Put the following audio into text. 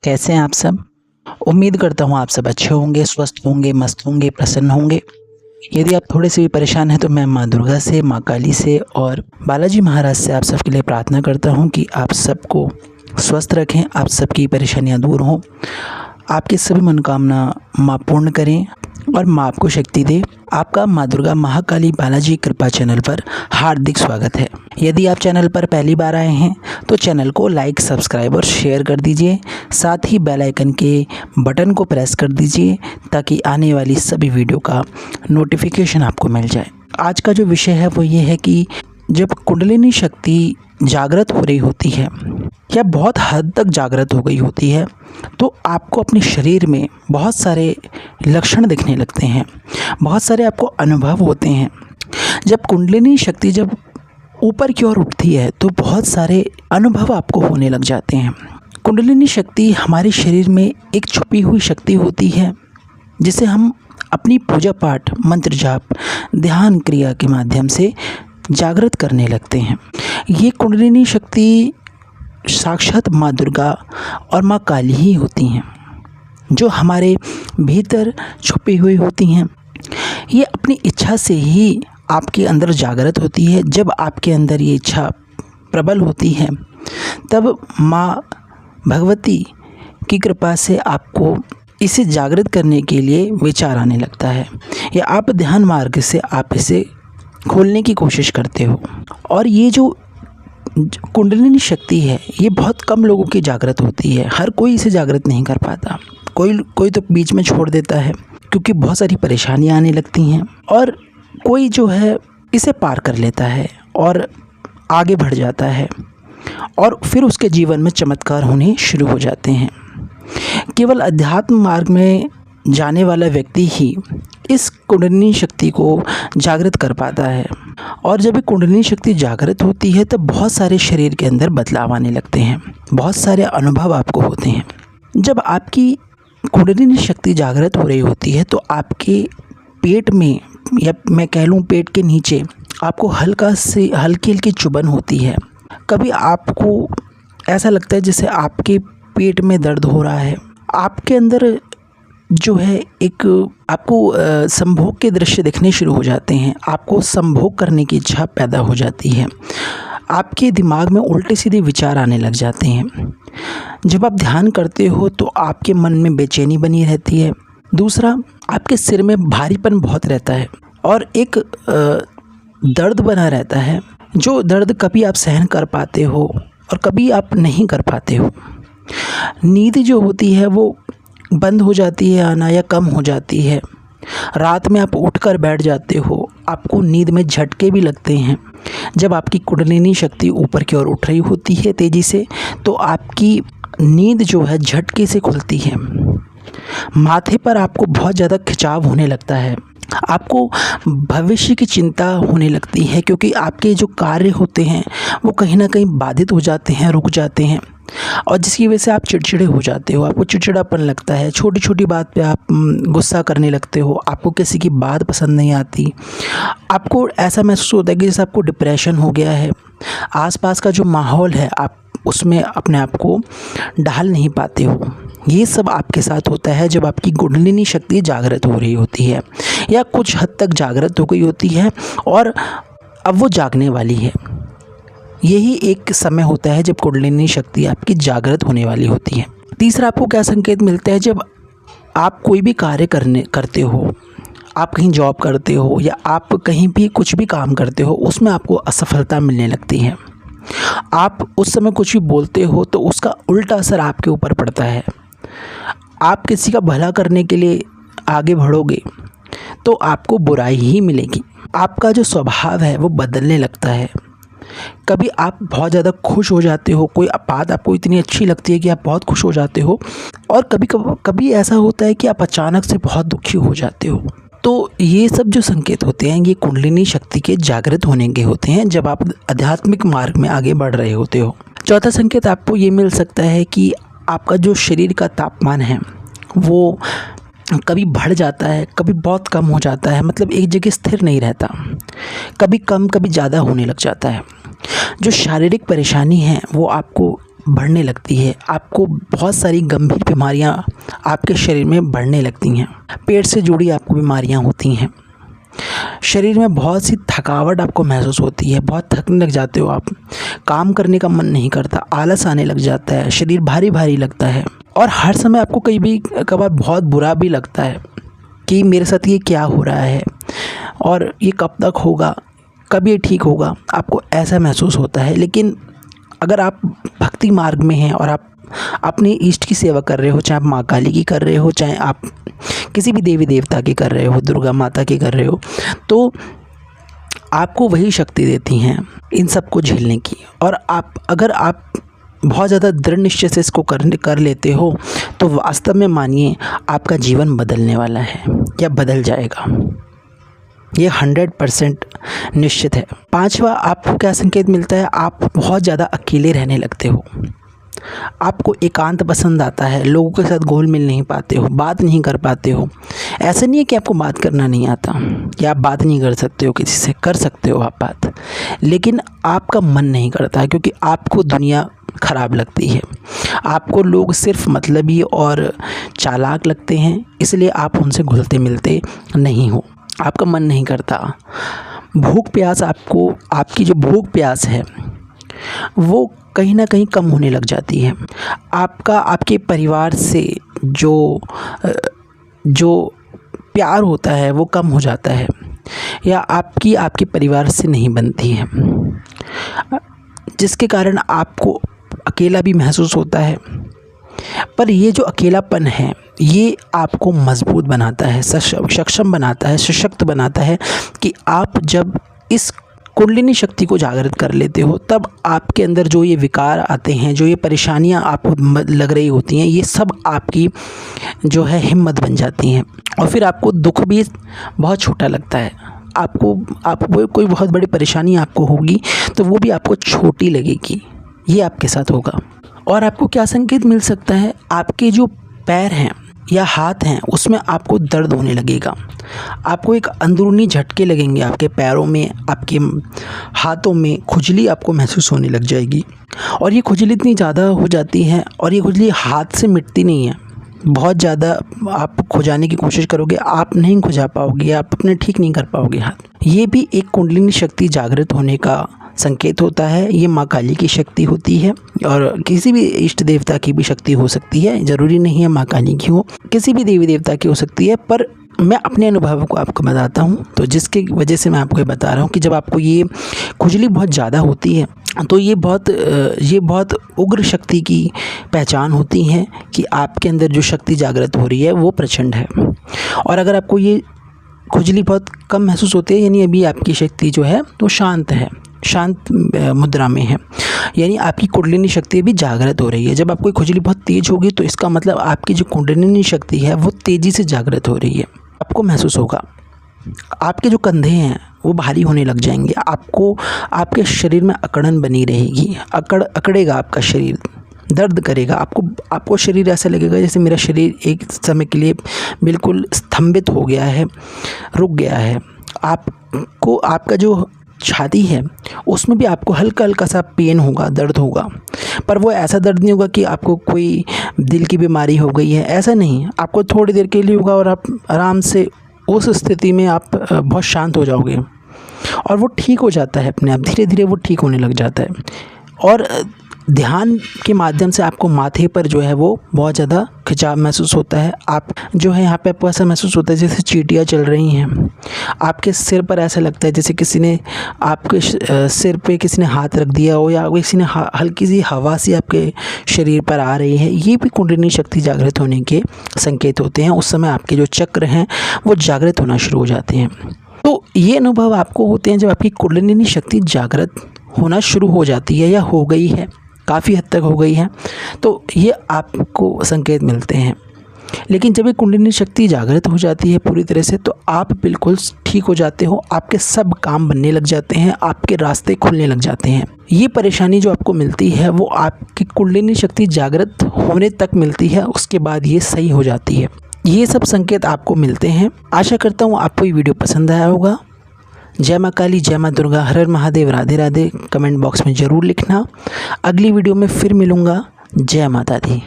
कैसे हैं आप सब। उम्मीद करता हूँ आप सब अच्छे होंगे, स्वस्थ होंगे, मस्त होंगे, प्रसन्न होंगे। यदि आप थोड़े से भी परेशान हैं तो मैं माँ दुर्गा से, माँ काली से और बालाजी महाराज से आप सबके लिए प्रार्थना करता हूँ कि आप सबको स्वस्थ रखें, आप सबकी परेशानियाँ दूर हों, आपकी सभी मनोकामना माँ पूर्ण करें और माँ आपको शक्ति दे। आपका माँ दुर्गा, महाकाली, बालाजी कृपा चैनल पर हार्दिक स्वागत है। यदि आप चैनल पर पहली बार आए हैं तो चैनल को लाइक, सब्सक्राइब और शेयर कर दीजिए। साथ ही बेल आइकन के बटन को प्रेस कर दीजिए ताकि आने वाली सभी वीडियो का नोटिफिकेशन आपको मिल जाए। आज का जो विषय है वो ये है कि जब कुंडलिनी शक्ति जागृत हो रही होती है या बहुत हद तक जागृत हो गई होती है तो आपको अपने शरीर में बहुत सारे लक्षण दिखने लगते हैं, बहुत सारे आपको अनुभव होते हैं। जब कुंडलिनी शक्ति जब ऊपर की ओर उठती है तो बहुत सारे अनुभव आपको होने लग जाते हैं। कुंडलिनी शक्ति हमारे शरीर में एक छुपी हुई शक्ति होती है जिसे हम अपनी पूजा पाठ, मंत्र जाप, ध्यान क्रिया के माध्यम से जागृत करने लगते हैं। ये कुंडलिनी शक्ति साक्षात माँ दुर्गा और माँ काली ही होती हैं जो हमारे भीतर छुपी हुई होती हैं। ये अपनी इच्छा से ही आपके अंदर जागृत होती है। जब आपके अंदर ये इच्छा प्रबल होती है तब माँ भगवती की कृपा से आपको इसे जागृत करने के लिए विचार आने लगता है या आप ध्यान मार्ग से आप इसे खोलने की कोशिश करते हो। और ये जो कुंडलिनी शक्ति है ये बहुत कम लोगों की जागृत होती है। हर कोई इसे जागृत नहीं कर पाता, कोई तो बीच में छोड़ देता है क्योंकि बहुत सारी परेशानियां आने लगती हैं, और कोई जो है इसे पार कर लेता है और आगे बढ़ जाता है और फिर उसके जीवन में चमत्कार होने शुरू हो जाते हैं। केवल अध्यात्म मार्ग में जाने वाला व्यक्ति ही इस कुंडलिनी शक्ति को जागृत कर पाता है। और जब ये कुंडलिनी शक्ति जागृत होती है तब बहुत सारे शरीर के अंदर बदलाव आने लगते हैं, बहुत सारे अनुभव आपको होते हैं। जब आपकी कुंडलिनी शक्ति जागृत हो रही होती है तो आपके पेट में, या मैं कह लूँ पेट के नीचे, आपको हल्की हल्की चुभन होती है। कभी आपको ऐसा लगता है जैसे आपके पेट में दर्द हो रहा है। आपके अंदर जो है एक आपको संभोग के दृश्य दिखने शुरू हो जाते हैं, आपको संभोग करने की इच्छा पैदा हो जाती है, आपके दिमाग में उल्टे सीधे विचार आने लग जाते हैं। जब आप ध्यान करते हो तो आपके मन में बेचैनी बनी रहती है। दूसरा, आपके सिर में भारीपन बहुत रहता है और एक दर्द बना रहता है, जो दर्द कभी आप सहन कर पाते हो और कभी आप नहीं कर पाते हो। नींद जो होती है वो बंद हो जाती है आना या कम हो जाती है। रात में आप उठकर बैठ जाते हो, आपको नींद में झटके भी लगते हैं। जब आपकी कुंडलिनी शक्ति ऊपर की ओर उठ रही होती है तेज़ी से तो आपकी नींद जो है झटके से खुलती है। माथे पर आपको बहुत ज़्यादा खिंचाव होने लगता है, आपको भविष्य की चिंता होने लगती है क्योंकि आपके जो कार्य होते हैं वो कहीं ना कहीं बाधित हो जाते हैं, रुक जाते हैं, और जिसकी वजह से आप चिड़चिड़े हो जाते हो, आपको चिड़चिड़ापन लगता है, छोटी छोटी बात पे आप गुस्सा करने लगते हो, आपको किसी की बात पसंद नहीं आती, आपको ऐसा महसूस होता है कि जैसे आपको डिप्रेशन हो गया है। आसपास का जो माहौल है आप उसमें अपने आप को ढाल नहीं पाते हो। ये सब आपके साथ होता है जब आपकी कुंडलिनी शक्ति जागृत हो रही होती है या कुछ हद तक जागृत हो गई होती है और अब वो जागने वाली है। यही एक समय होता है जब कुंडलिनी शक्ति आपकी जागृत होने वाली होती है। तीसरा, आपको क्या संकेत मिलता है जब आप कोई भी कार्य करते हो, आप कहीं जॉब करते हो या आप कहीं भी कुछ भी काम करते हो, उसमें आपको असफलता मिलने लगती है। आप उस समय कुछ भी बोलते हो तो उसका उल्टा असर आपके ऊपर पड़ता है। आप किसी का भला करने के लिए आगे बढ़ोगे तो आपको बुराई ही मिलेगी। आपका जो स्वभाव है वो बदलने लगता है। कभी आप बहुत ज़्यादा खुश हो जाते हो, कोई बात आपको इतनी अच्छी लगती है कि आप बहुत खुश हो जाते हो, और कभी ऐसा होता है कि आप अचानक से बहुत दुखी हो जाते हो। तो ये सब जो संकेत होते हैं ये कुंडलिनी शक्ति के जागृत होने के होते हैं जब आप आध्यात्मिक मार्ग में आगे बढ़ रहे होते हो। चौथा संकेत आपको ये मिल सकता है कि आपका जो शरीर का तापमान है वो कभी बढ़ जाता है, कभी बहुत कम हो जाता है, मतलब एक जगह स्थिर नहीं रहता, कभी कम कभी ज़्यादा होने लग जाता है। जो शारीरिक परेशानी है वो आपको बढ़ने लगती है, आपको बहुत सारी गंभीर बीमारियां आपके शरीर में बढ़ने लगती हैं। पेट से जुड़ी आपको बीमारियां होती हैं, शरीर में बहुत सी थकावट आपको महसूस होती है, बहुत थकने लग जाते हो आप, काम करने का मन नहीं करता, आलस आने लग जाता है, शरीर भारी भारी लगता है और हर समय आपको कई भी कभार बहुत बुरा भी लगता है कि मेरे साथ ये क्या हो रहा है और ये कब तक होगा, कब ये ठीक होगा, आपको ऐसा महसूस होता है। लेकिन अगर आप भक्ति मार्ग में हैं और आप अपने इष्ट की सेवा कर रहे हो, चाहे आप माँ काली की कर रहे हो, चाहे आप किसी भी देवी देवता की कर रहे हो, दुर्गा माता की कर रहे हो, तो आपको वही शक्ति देती हैं इन सब को झेलने की। और अगर आप बहुत ज़्यादा दृढ़ निश्चय से इसको कर लेते हो तो वास्तव में मानिए आपका जीवन बदलने वाला है या बदल जाएगा, ये 100% निश्चित है। पांचवा आपको क्या संकेत मिलता है, आप बहुत ज़्यादा अकेले रहने लगते हो, आपको एकांत पसंद आता है, लोगों के साथ घुल मिल नहीं पाते हो, बात नहीं कर पाते हो। ऐसा नहीं है कि आपको बात करना नहीं आता या आप बात नहीं कर सकते हो किसी से, कर सकते हो आप बात, लेकिन आपका मन नहीं करता है क्योंकि आपको दुनिया ख़राब लगती है, आपको लोग सिर्फ मतलबी और चालाक लगते हैं, इसलिए आप उनसे घुलते मिलते नहीं हो, आपका मन नहीं करता। भूख प्यास आपकी जो भूख प्यास है वो कहीं ना कहीं कम होने लग जाती है। आपके परिवार से जो प्यार होता है वो कम हो जाता है या आपके परिवार से नहीं बनती है, जिसके कारण आपको अकेला भी महसूस होता है। पर ये जो अकेलापन है ये आपको मजबूत बनाता है, सक्षम बनाता है, सशक्त बनाता है कि आप जब इस कुंडलिनी शक्ति को जागृत कर लेते हो तब आपके अंदर जो ये विकार आते हैं, जो ये परेशानियां आपको लग रही होती हैं, ये सब आपकी जो है हिम्मत बन जाती हैं और फिर आपको दुख भी बहुत छोटा लगता है। आपको कोई बहुत बड़ी परेशानी आपको होगी तो वो भी आपको छोटी लगेगी, ये आपके साथ होगा। और आपको क्या संकेत मिल सकता है, आपके जो पैर हैं या हाथ हैं उसमें आपको दर्द होने लगेगा, आपको एक अंदरूनी झटके लगेंगे, आपके पैरों में, आपके हाथों में खुजली आपको महसूस होने लग जाएगी। और ये खुजली इतनी ज़्यादा हो जाती है और ये खुजली हाथ से मिटती नहीं है, बहुत ज़्यादा आप खुजाने की कोशिश करोगे, आप नहीं खुजा पाओगे, आप अपने ठीक नहीं कर पाओगे हाथ। ये भी एक कुंडलिनी शक्ति जागृत होने का संकेत होता है। ये माँ काली की शक्ति होती है और किसी भी इष्ट देवता की भी शक्ति हो सकती है, ज़रूरी नहीं है माँ काली की हो, किसी भी देवी देवता की हो सकती है। पर मैं अपने अनुभव को आपको बताता हूँ, तो जिसकी वजह से मैं आपको ये बता रहा हूँ कि जब आपको ये खुजली बहुत ज़्यादा होती है तो ये बहुत उग्र शक्ति की पहचान होती है कि आपके अंदर जो शक्ति जागृत हो रही है वो प्रचंड है। और अगर आपको ये खुजली बहुत कम महसूस होती है, यानी अभी आपकी शक्ति जो है वो शांत है, शांत मुद्रा में है, यानी आपकी कुंडलिनी शक्ति भी जागृत हो रही है। जब आपको खुजली बहुत तेज़ होगी तो इसका मतलब आपकी जो कुंडलिनी शक्ति है वो तेज़ी से जागृत हो रही है। आपको महसूस होगा आपके जो कंधे हैं वो भारी होने लग जाएंगे, आपके शरीर में अकड़न बनी रहेगी, अकड़ेगा आपका शरीर, दर्द करेगा, आपको शरीर ऐसा लगेगा जैसे मेरा शरीर एक समय के लिए बिल्कुल स्तंभित हो गया है, रुक गया है। आपका जो छाती है उसमें भी आपको हल्का हल्का सा पेन होगा, दर्द होगा, पर वो ऐसा दर्द नहीं होगा कि आपको कोई दिल की बीमारी हो गई है, ऐसा नहीं। आपको थोड़ी देर के लिए होगा और आप आराम से उस स्थिति में आप बहुत शांत हो जाओगे और वो ठीक हो जाता है अपने आप, धीरे धीरे वो ठीक होने लग जाता है। और ध्यान के माध्यम से आपको माथे पर जो है वो बहुत ज़्यादा खिंचाव महसूस होता है। आप जो है यहाँ पे आपको ऐसा महसूस होता है जैसे चींटियाँ चल रही हैं, आपके सिर पर ऐसा लगता है जैसे किसी ने आपके सिर पे किसी ने हाथ रख दिया हो या किसी ने हल्की सी हवा सी आपके शरीर पर आ रही है। ये भी कुंडलिनी शक्ति जागृत होने के संकेत होते हैं। उस समय आपके जो चक्र हैं वो जागृत होना शुरू हो जाते हैं। तो ये अनुभव आपको होते हैं जब आपकी कुंडलिनी शक्ति जागृत होना शुरू हो जाती है या हो गई है, काफ़ी हद तक हो गई है, तो ये आपको संकेत मिलते हैं। लेकिन जब ये कुंडलिनी शक्ति जागृत हो जाती है पूरी तरह से तो आप बिल्कुल ठीक हो जाते हो, आपके सब काम बनने लग जाते हैं, आपके रास्ते खुलने लग जाते हैं। ये परेशानी जो आपको मिलती है वो आपकी कुंडलिनी शक्ति जागृत होने तक मिलती है, उसके बाद ये सही हो जाती है। ये सब संकेत आपको मिलते हैं। आशा करता हूँ आपको ये वीडियो पसंद आया होगा। जय माँ काली, जय माँ दुर्गा, हर हर महादेव, राधे राधे कमेंट बॉक्स में ज़रूर लिखना। अगली वीडियो में फिर मिलूँगा। जय माता दी।